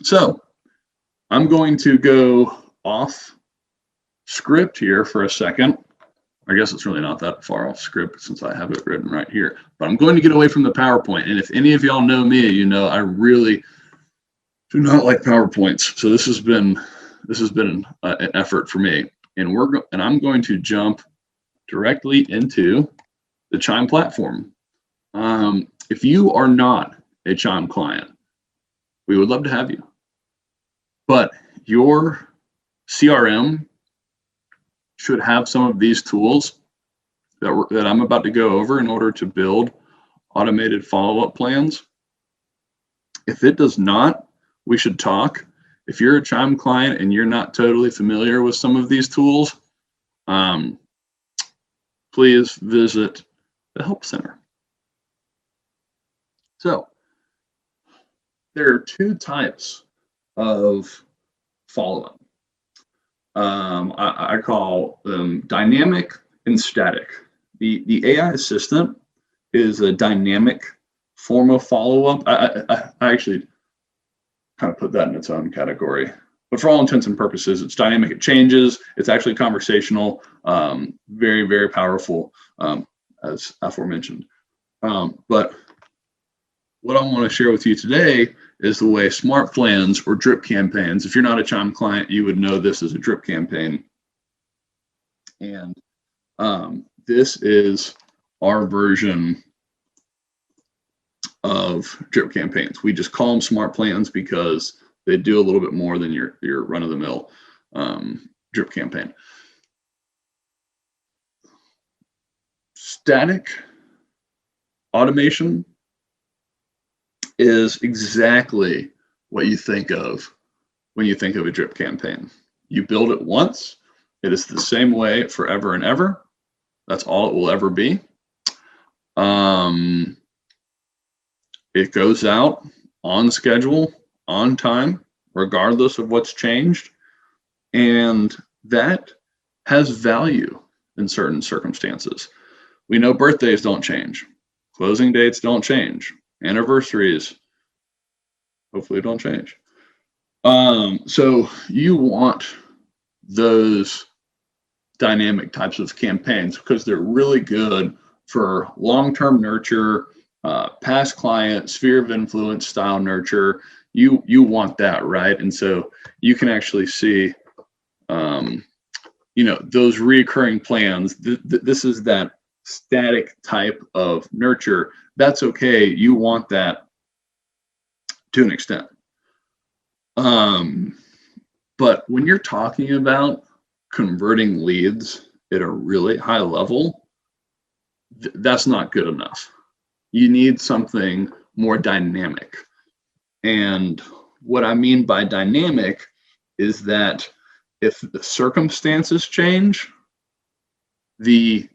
So I'm going to go off script here for a second. I guess it's really not that far off script since I have it written right here, but I'm going to get away from the PowerPoint. And if any of y'all know me, you know I really do not like PowerPoints. So this has been an effort for me. And I'm going to jump directly into the Chime platform. If you are not a Chime client, we would love to have you. But your CRM should have some of these tools that I'm about to go over in order to build automated follow-up plans. If it does not, we should talk. If you're a Chime client and you're not totally familiar with some of these tools, please visit the Help Center. So there are two types of follow-up. I call them dynamic and static. The AI assistant is a dynamic form of follow-up. I actually kind of put that in its own category. But for all intents and purposes, it's dynamic. It changes. It's actually conversational. Very, very powerful, as aforementioned. But what I want to share with you today is the way smart plans or drip campaigns. If you're not a Chime client, you would know this as a drip campaign. And this is our version of drip campaigns. We just call them smart plans because they do a little bit more than your run-of-the-mill drip campaign. Static automation is exactly what you think of when you think of a drip campaign. You build it once, it is the same way forever and ever. That's all it will ever be. It goes out on schedule, on time, regardless of what's changed. And that has value in certain circumstances. We know birthdays don't change. Closing dates don't change. Anniversaries hopefully don't change. So you want those dynamic types of campaigns because they're really good for long-term nurture, past client, sphere of influence style nurture. You want that, right? And so you can actually see, those reoccurring plans. This is that static type of nurture. That's okay. You want that to an extent. But when you're talking about converting leads at a really high level, that's not good enough. You need something more dynamic. And what I mean by dynamic is that if the circumstances change, the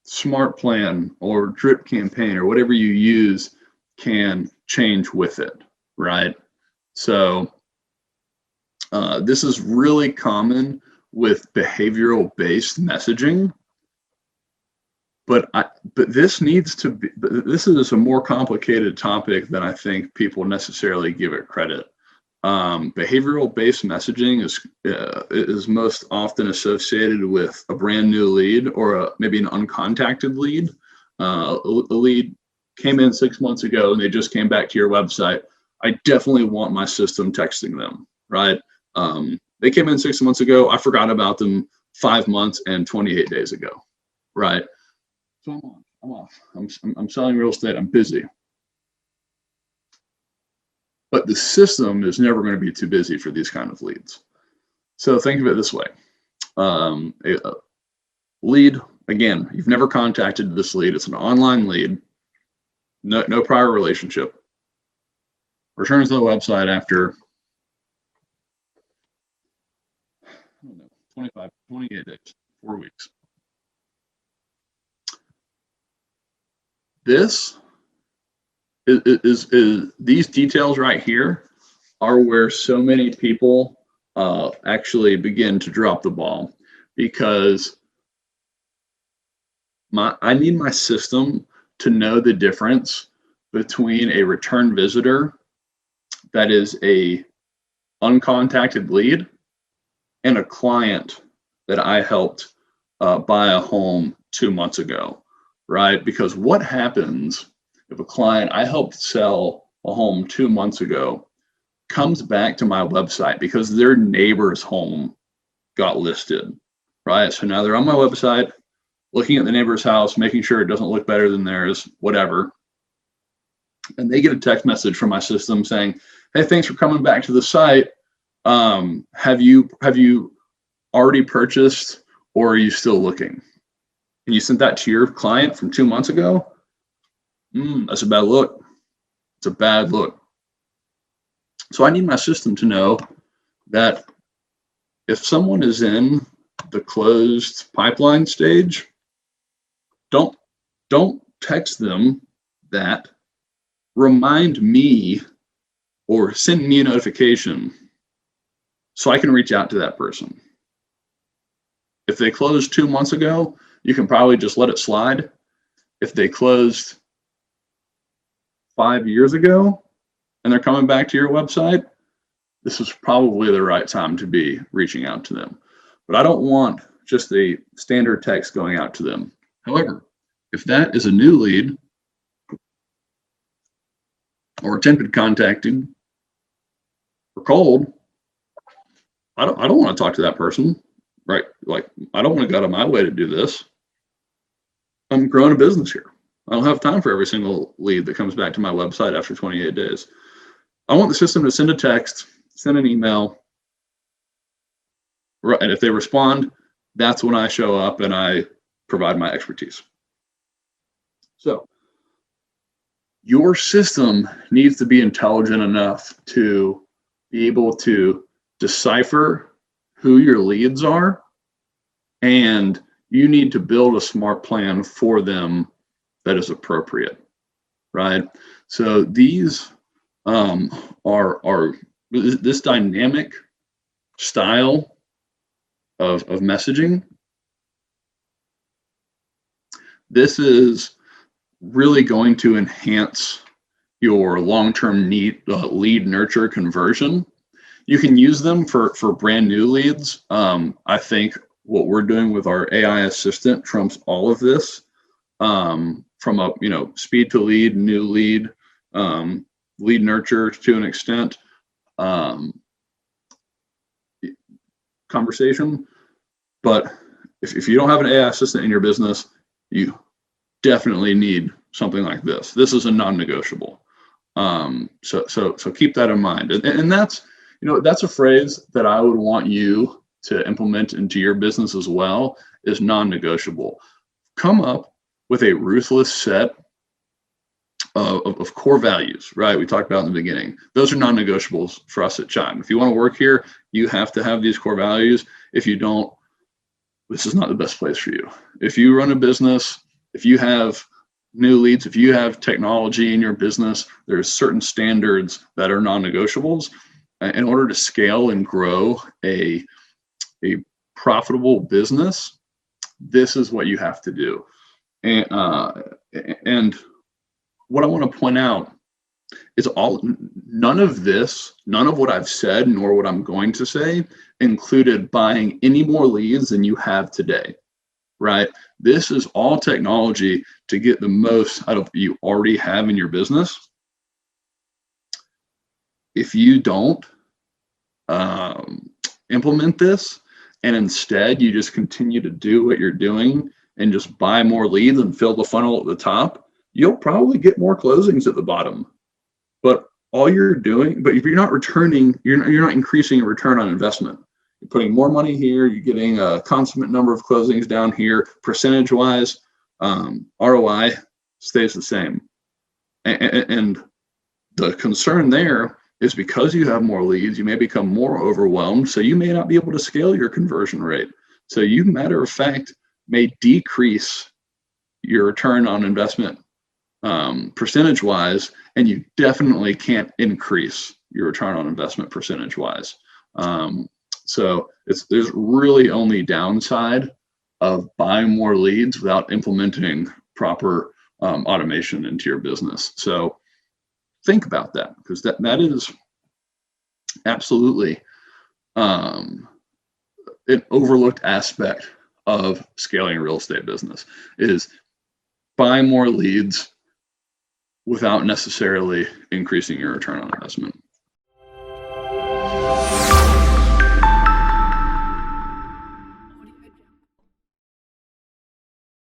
smart plan or drip campaign or whatever you use can change with it, right? So this is really common with behavioral-based messaging, but this needs to be. This is a more complicated topic than I think people necessarily give it credit. Behavioral-based messaging is most often associated with a brand new lead or maybe an uncontacted lead. A lead came in 6 months ago and they just came back to your website. I definitely want my system texting them, right? They came in 6 months ago. I forgot about them 5 months and 28 days ago, right? So I'm off. I'm selling real estate. I'm busy. But the system is never going to be too busy for these kind of leads. So think of it this way. A lead, again, you've never contacted this lead. It's an online lead, no prior relationship. Returns to the website after 28 days, 4 weeks. This is these details right here are where so many people actually begin to drop the ball, because I need my system to know the difference between a return visitor that is a uncontacted lead and a client that I helped buy a home 2 months ago, right? Because what happens if a client I helped sell a home 2 months ago comes back to my website because their neighbor's home got listed, right? So now they're on my website, looking at the neighbor's house, making sure it doesn't look better than theirs, whatever. And they get a text message from my system saying, "Hey, thanks for coming back to the site. Have you already purchased, or are you still looking?" And you sent that to your client from 2 months ago. That's a bad look. It's a bad look. So I need my system to know that if someone is in the closed pipeline stage, don't text them that. Remind me or send me a notification so I can reach out to that person. If they closed 2 months ago, you can probably just let it slide. If they closed 5 years ago and they're coming back to your website, this is probably the right time to be reaching out to them. But I don't want just a standard text going out to them. However, if that is a new lead or attempted contacting or cold, I don't want to talk to that person, right? Like, I don't want to go out of my way to do this. I'm growing a business here. I don't have time for every single lead that comes back to my website after 28 days. I want the system to send a text, send an email, right? And if they respond, that's when I show up and I provide my expertise. So your system needs to be intelligent enough to be able to decipher who your leads are, and you need to build a smart plan for them that is appropriate, right? So these are this dynamic style of messaging. This is really going to enhance your long-term lead nurture conversion. You can use them for brand new leads. I think what we're doing with our AI assistant trumps all of this, from a speed to lead, new lead, lead nurture to an extent, conversation. But if you don't have an AI assistant in your business, you definitely need something like this. This is a non-negotiable. So keep that in mind. And that's a phrase that I would want you to implement into your business as well, is non-negotiable. Come up with a ruthless set of core values, right? We talked about in the beginning. Those are non-negotiables for us at Chime. If you want to work here, you have to have these core values. If you don't, this is not the best place for you. If you run a business, if you have new leads, if you have technology in your business, there's certain standards that are non-negotiables. In order to scale and grow a profitable business, this is what you have to do. And what I want to point out is none of what I've said, nor what I'm going to say, included buying any more leads than you have today, right? This is all technology to get the most out of what you already have in your business. If you don't implement this, and instead you just continue to do what you're doing and just buy more leads and fill the funnel at the top, you'll probably get more closings at the bottom. But if you're not returning, you're not increasing your return on investment. You're putting more money here, you're getting a consummate number of closings down here. Percentage-wise, ROI stays the same. And the concern there is because you have more leads, you may become more overwhelmed, so you may not be able to scale your conversion rate. So you, matter of fact, may decrease your return on investment percentage-wise, and you definitely can't increase your return on investment percentage-wise. So there's really only downside of buying more leads without implementing proper automation into your business. So think about that, because that is Absolutely. Um, an overlooked aspect of scaling a real estate business is buy more leads without necessarily increasing your return on investment.